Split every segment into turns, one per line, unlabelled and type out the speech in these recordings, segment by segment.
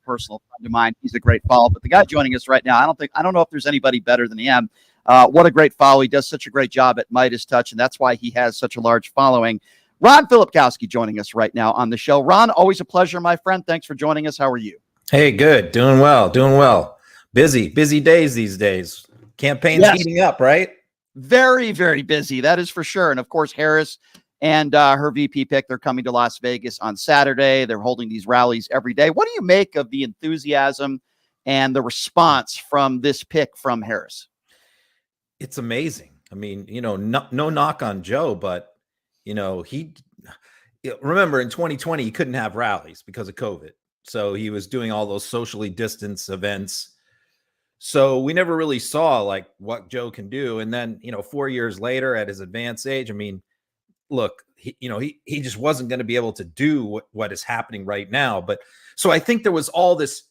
personal friend of mine. He's a great follow. But the guy joining us right now, I don't know if there's anybody better than him. What a great follow. He does such a great job at Midas Touch, and that's why he has such a large following. Ron Filipkowski joining us right now on the show. Ron, always a pleasure, my friend. Thanks for joining us. How are you?
Hey, good. Doing well. Busy days these days. Campaign's heating up, right?
Very, very busy. That is for sure. And of course, Harris and her VP pick, they're coming to Las Vegas on Saturday. They're holding these rallies every day. What do you make of the enthusiasm and the response from this pick from Harris?
It's amazing. I mean, no knock on Joe, but remember in 2020, he couldn't have rallies because of COVID. So he was doing all those socially distanced events. So we never really saw like what Joe can do. And then, 4 years later at his advanced age, I mean, look, he just wasn't going to be able to do what is happening right now. But so I think there was all this,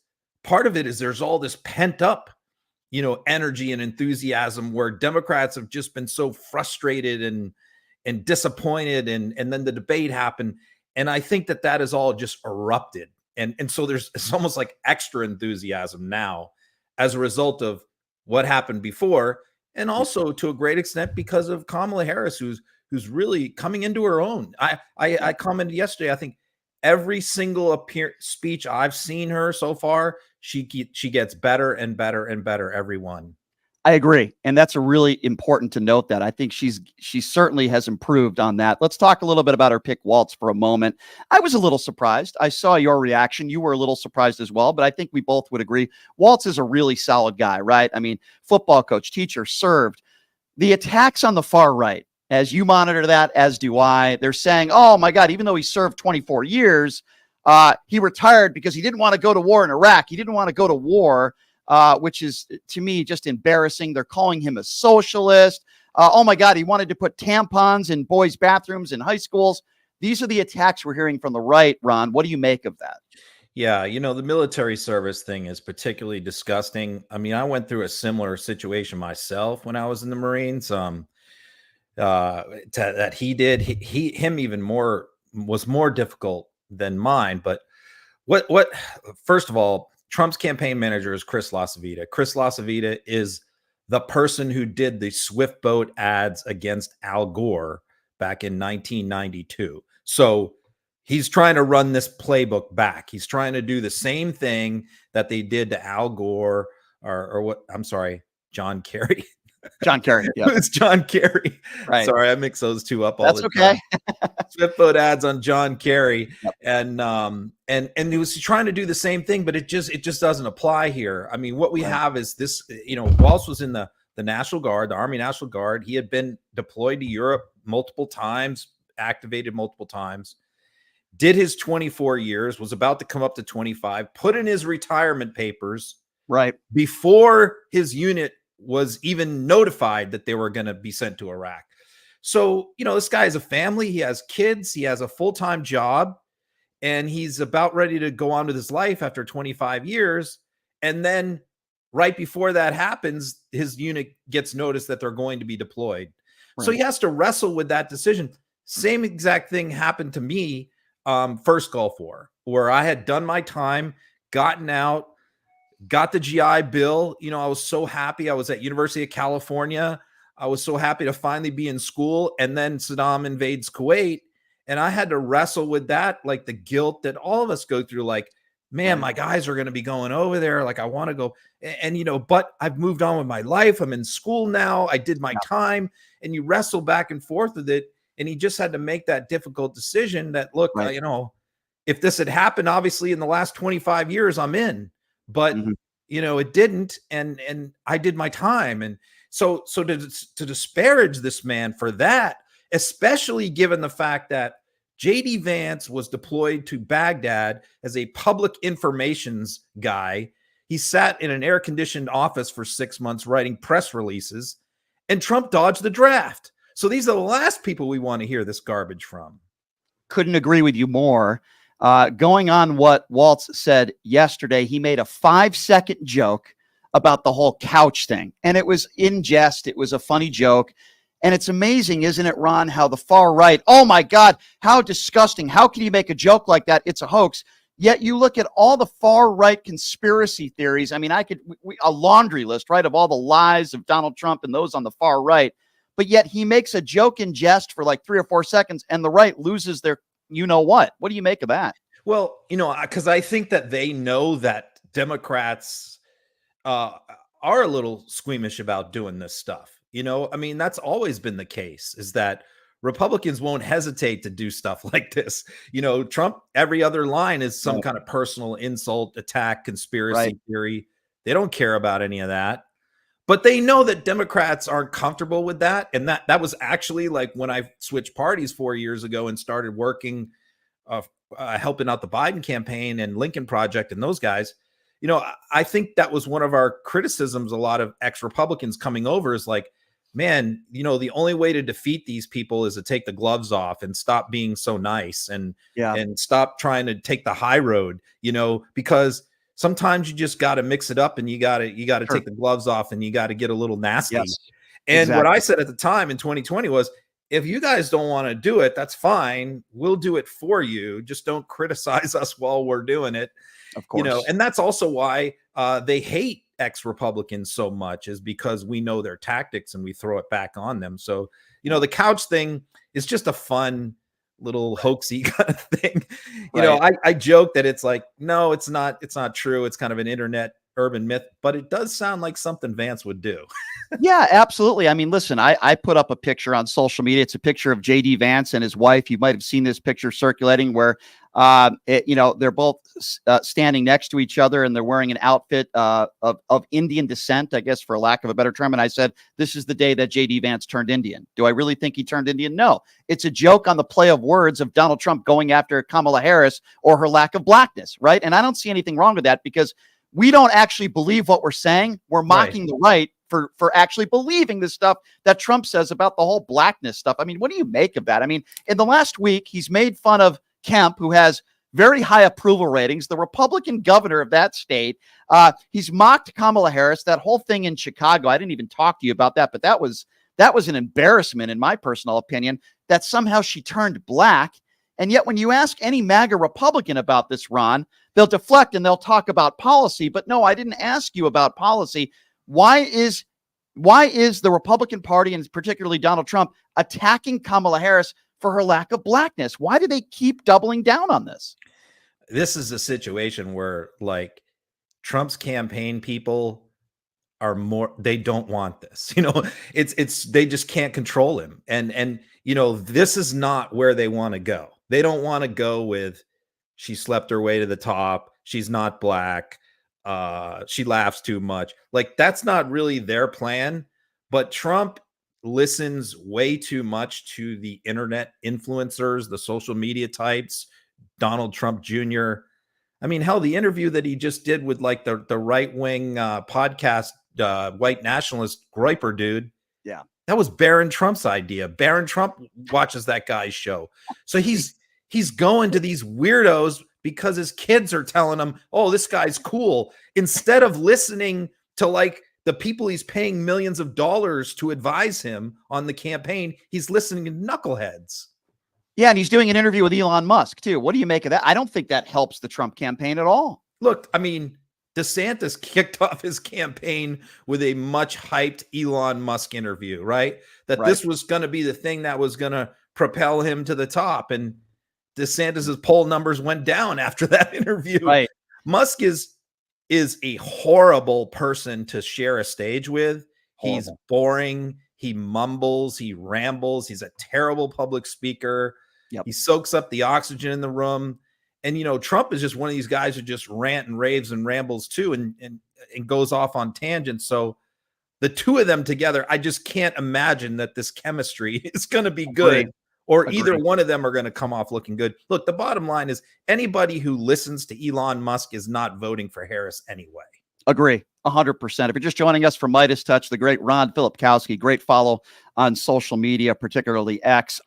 part of it is there's all this pent up, energy and enthusiasm where Democrats have just been so frustrated and disappointed. And then the debate happened. And I think that is all just erupted. And so it's almost like extra enthusiasm now as a result of what happened before. And also to a great extent because of Kamala Harris, who's really coming into her own. I commented yesterday, I think every single speech I've seen her so far, she gets better and better and better every one.
I agree. And that's a really important to note that. I think she certainly has improved on that. Let's talk a little bit about her pick, Walz, for a moment. I was a little surprised. I saw your reaction. You were a little surprised as well, but I think we both would agree. Walz is a really solid guy, right? I mean, football coach, teacher, served. The attacks on the far right, as you monitor that, as do I, they're saying, oh my God, even though he served 24 years, he retired because he didn't want to go to war in Iraq. He didn't want to go to war. Which is, to me, just embarrassing. They're calling him a socialist. Oh, my God, he wanted to put tampons in boys' bathrooms in high schools. These are the attacks we're hearing from the right, Ron. What do you make of that?
Yeah, the military service thing is particularly disgusting. I mean, I went through a similar situation myself when I was in the Marines. That he did, him even more, was more difficult than mine. But what first of all, Trump's campaign manager is Chris LaCivita. Chris LaCivita is the person who did the Swift boat ads against Al Gore back in 1992. So he's trying to run this playbook back. He's trying to do the same thing that they did to Al Gore John Kerry.
John Kerry. Yeah.
It's John Kerry.
Right.
Sorry, I mix those two up all
That's
the
okay.
time. Swift boat ads on John Kerry.
Yep.
And he was trying to do the same thing, but it just doesn't apply here. I mean, what we have is this, Walz was in the National Guard, the Army National Guard. He had been deployed to Europe multiple times, activated multiple times, did his 24 years, was about to come up to 25, put in his retirement papers
right
before his unit was even notified that they were going to be sent to Iraq. So, this guy has a family, he has kids, he has a full-time job, and he's about ready to go on with his life after 25 years. And then right before that happens, his unit gets notice that they're going to be deployed. Right. So he has to wrestle with that decision. Same exact thing happened to me first Gulf War, where I had done my time, gotten out, got the GI Bill. I was so happy. I was at University of California. I was so happy to finally be in school. And then Saddam invades Kuwait. And I had to wrestle with that, like the guilt that all of us go through. Like, man, my guys are going to be going over there. Like, I want to go. And but I've moved on with my life. I'm in school now. I did my time. And you wrestle back and forth with it. And he just had to make that difficult decision that, look, if this had happened, obviously in the last 25 years, I'm in. But, it didn't. And I did my time. And so to disparage this man for that, especially given the fact that J.D. Vance was deployed to Baghdad as a public informations guy. He sat in an air-conditioned office for 6 months writing press releases, and Trump dodged the draft. So these are the last people we want to hear this garbage from.
Couldn't agree with you more. Going on what Walz said yesterday, he made a 5-second joke about the whole couch thing. And it was in jest. It was a funny joke. And it's amazing, isn't it, Ron, how the far right, oh my God, how disgusting. How can you make a joke like that? It's a hoax. Yet you look at all the far right conspiracy theories. I mean, a laundry list, right, of all the lies of Donald Trump and those on the far right. But yet he makes a joke in jest for like 3 or 4 seconds and the right loses their, you know what? What do you make of that?
Well, because I think that they know that Democrats are a little squeamish about doing this stuff. I mean, that's always been the case, is that Republicans won't hesitate to do stuff like this. Trump, every other line is some kind of personal insult, attack, conspiracy theory. They don't care about any of that. But they know that Democrats aren't comfortable with that. And that was actually like when I switched parties 4 years ago and started working, helping out the Biden campaign and Lincoln Project and those guys. I think that was one of our criticisms. A lot of ex-Republicans coming over is like, man, the only way to defeat these people is to take the gloves off and stop being so nice and stop trying to take the high road, because sometimes you just got to mix it up and you got to take the gloves off and you got to get a little nasty.
Yes,
and what I said at the time in 2020 was, if you guys don't want to do it, that's fine. We'll do it for you. Just don't criticize us while we're doing it.
Of course.
And that's also why they hate ex-Republicans so much, is because we know their tactics and we throw it back on them. So, the couch thing is just a fun little hoaxy kind of thing. I joke that it's like, no, it's not true. It's kind of an internet urban myth, but it does sound like something Vance would do.
Yeah, absolutely. I mean, listen, I put up a picture on social media. It's a picture of JD Vance and his wife. You might have seen this picture circulating where, they're both standing next to each other and they're wearing an outfit of Indian descent, I guess, for lack of a better term. And I said, this is the day that JD Vance turned Indian. Do I really think he turned Indian? No. It's a joke on the play of words of Donald Trump going after Kamala Harris or her lack of blackness, right? And I don't see anything wrong with that, because we don't actually believe what we're saying. We're mocking the right for actually believing the stuff that Trump says about the whole blackness stuff. I mean, what do you make of that? I mean, in the last week, he's made fun of Kemp, who has very high approval ratings, the Republican governor of that state. He's mocked Kamala Harris, that whole thing in Chicago. I didn't even talk to you about that, but that was an embarrassment, in my personal opinion, that somehow she turned black. And yet when you ask any MAGA Republican about this, Ron, they'll deflect and they'll talk about policy. But no, I didn't ask you about policy. Why is the Republican Party, and particularly Donald Trump, attacking Kamala Harris for her lack of blackness? Why do they keep doubling down on this?
This is a situation where, like, Trump's campaign people they don't want this. They just can't control him. And this is not where they want to go. They don't want to go with, she slept her way to the top, she's not black, she laughs too much. Like, that's not really their plan. But Trump listens way too much to the internet influencers, the social media types, Donald Trump Jr. I mean, hell, the interview that he just did with like the right-wing podcast, white nationalist Groyper dude.
Yeah.
That was Barron Trump's idea. Barron Trump watches that guy's show. So he's going to these weirdos because his kids are telling him, oh, this guy's cool, instead of listening to like the people he's paying millions of dollars to advise him on the campaign. He's listening to knuckleheads.
Yeah, and he's doing an interview with Elon Musk, too. What do you make of that? I don't think that helps the Trump campaign at all.
Look, I mean, DeSantis kicked off his campaign with a much hyped Elon Musk interview, right? This was going to be the thing that was going to propel him to the top. And DeSantis's poll numbers went down after that interview.
Right.
Musk is a horrible person to share a stage with. Horrible. He's boring. He mumbles. He rambles. He's a terrible public speaker. Yep. He soaks up the oxygen in the room. And, Trump is just one of these guys who just rant and raves and rambles too, and goes off on tangents. So the two of them together, I just can't imagine that this chemistry is going to be good. Or either one of them are going to come off looking good. Look, the bottom line is anybody who listens to Elon Musk is not voting for Harris anyway.
Agree. 100%. If you're just joining us from Midas Touch, the great Ron Filipkowski, great follow on social media, particularly X.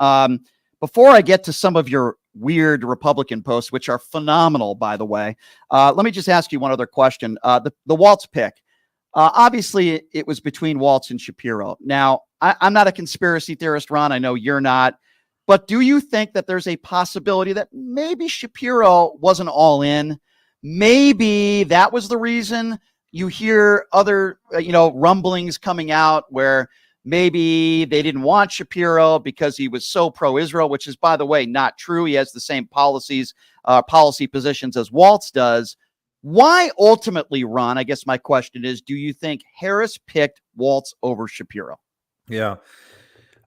Before I get to some of your weird Republican posts, which are phenomenal, by the way, let me just ask you one other question. The Walz pick. Obviously, it was between Walz and Shapiro. Now, I'm not a conspiracy theorist, Ron. I know you're not. But do you think that there's a possibility that maybe Shapiro wasn't all in? Maybe that was the reason. You hear other, rumblings coming out where maybe they didn't want Shapiro because he was so pro-Israel, which is, by the way, not true. He has the same policy positions as Walz does. Why ultimately, Ron, I guess my question is, do you think Harris picked Walz over Shapiro?
Yeah.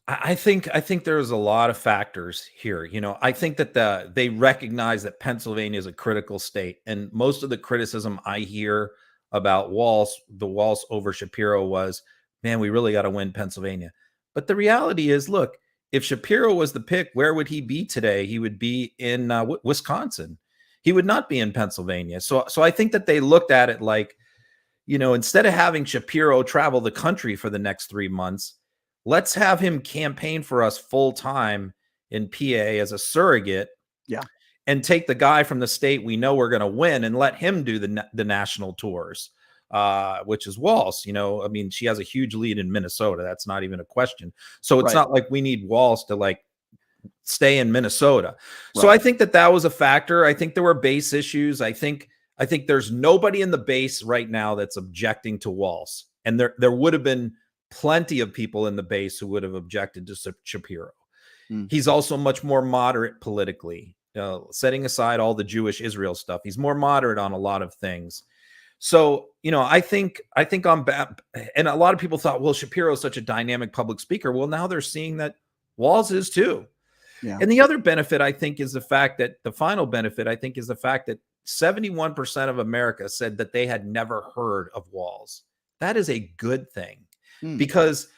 I think there's a lot of factors here. I think that they recognize that Pennsylvania is a critical state, and most of the criticism I hear about the Walz over Shapiro was, man, we really got to win Pennsylvania. But the reality is, look, if Shapiro was the pick, where would he be today? He would be in Wisconsin. He would not be in Pennsylvania. So I think that they looked at it like, instead of having Shapiro travel the country for the next 3 months, let's have him campaign for us full time in PA as a surrogate.
Yeah.
And take the guy from the state we know we're going to win and let him do the national tours, which is Walz. She has a huge lead in Minnesota. That's not even a question. So it's not like we need Walz to stay in Minnesota. Right. So I think that was a factor. I think there were base issues. I think there's nobody in the base right now that's objecting to Walz. And there would have been plenty of people in the base who would have objected to Shapiro. He's also much more moderate politically. Setting aside all the Jewish Israel stuff, he's more moderate on a lot of things. So, I think on and a lot of people thought, well, Shapiro is such a dynamic public speaker. Well, now they're seeing that Walz is too. Yeah. And the other benefit, I think, is the fact that 71% of America said that they had never heard of Walz. That is a good thing because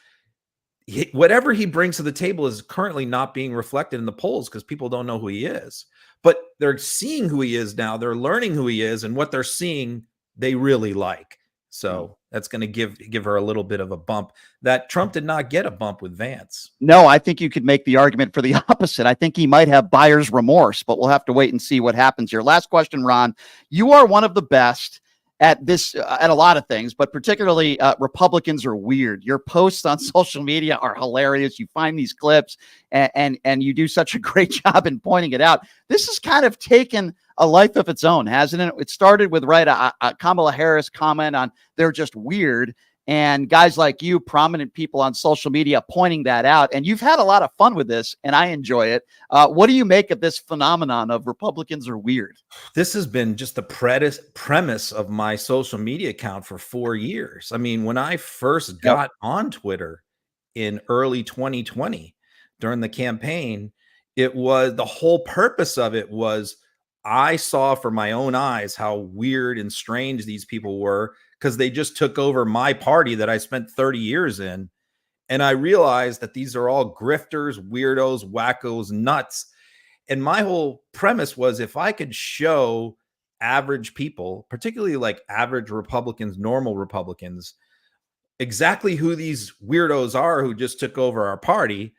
whatever he brings to the table is currently not being reflected in the polls because people don't know who he is. But they're seeing who he is now. They're learning who he is, and what they're seeing, they really like. So that's going to give her a little bit of a bump that Trump did not get a bump with Vance.
No, I think you could make the argument for the opposite. I think he might have buyer's remorse, but we'll have to wait and see what happens here. Last question, Ron. You are one of the best at this, at a lot of things, but particularly Republicans are weird. Your posts on social media are hilarious. You find these clips and you do such a great job in pointing it out. This has kind of taken a life of its own, hasn't it? It started with a Kamala Harris comment on they're just weird. And guys like you, prominent people on social media, pointing that out. And you've had a lot of fun with this, and I enjoy it. What do you make of this phenomenon of Republicans are weird?
This has been just the premise of my social media account for 4 years. I mean, when I first got on Twitter in early 2020 during the campaign, it was the whole purpose of it was I saw for my own eyes how weird and strange these people were because they just took over my party that I spent 30 years in. And I realized that these are all grifters, weirdos, wackos, nuts. And my whole premise was if I could show average people, particularly like average Republicans, normal Republicans, exactly who these weirdos are who just took over our party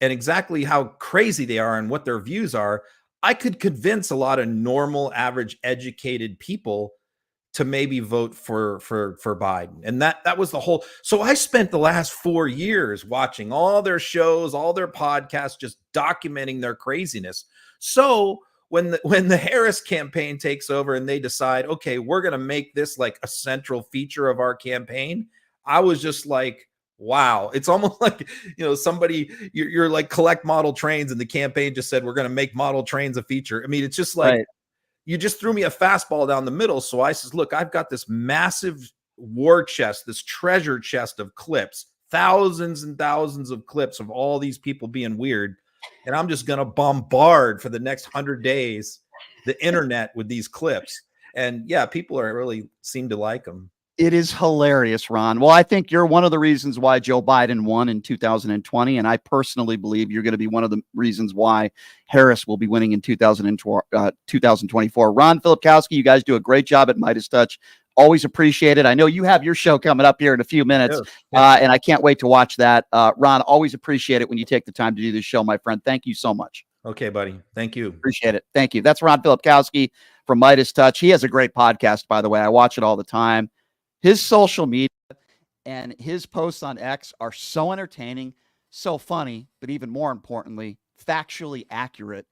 and exactly how crazy they are and what their views are, I could convince a lot of normal, average, educated people to maybe vote for Biden. And that was the whole. So I spent the last 4 years watching all their shows, all their podcasts, just documenting their craziness. So when the Harris campaign takes over and they decide, okay, we're going to make this like a central feature of our campaign, I was just like, wow. It's almost like, somebody, you're like collect model trains and the campaign just said, we're going to make model trains a feature. I mean, it's just like, right. You just threw me a fastball down the middle. So I says, look, I've got this massive war chest, this treasure chest of clips, thousands and thousands of clips of all these people being weird. And I'm just going to bombard for the next 100 days, the internet with these clips. And yeah, people really seem to like them.
It is hilarious, Ron. Well, I think you're one of the reasons why Joe Biden won in 2020. And I personally believe you're going to be one of the reasons why Harris will be winning in 2024. Ron Filipkowski, you guys do a great job at Midas Touch. Always appreciate it. I know you have your show coming up here in a few minutes, and I can't wait to watch that. Ron, always appreciate it when you take the time to do this show, my friend. Thank you so much.
Okay, buddy. Thank you.
Appreciate it. Thank you. That's Ron Filipkowski from Midas Touch. He has a great podcast, by the way. I watch it all the time. His social media and his posts on X are so entertaining, so funny, but even more importantly, factually accurate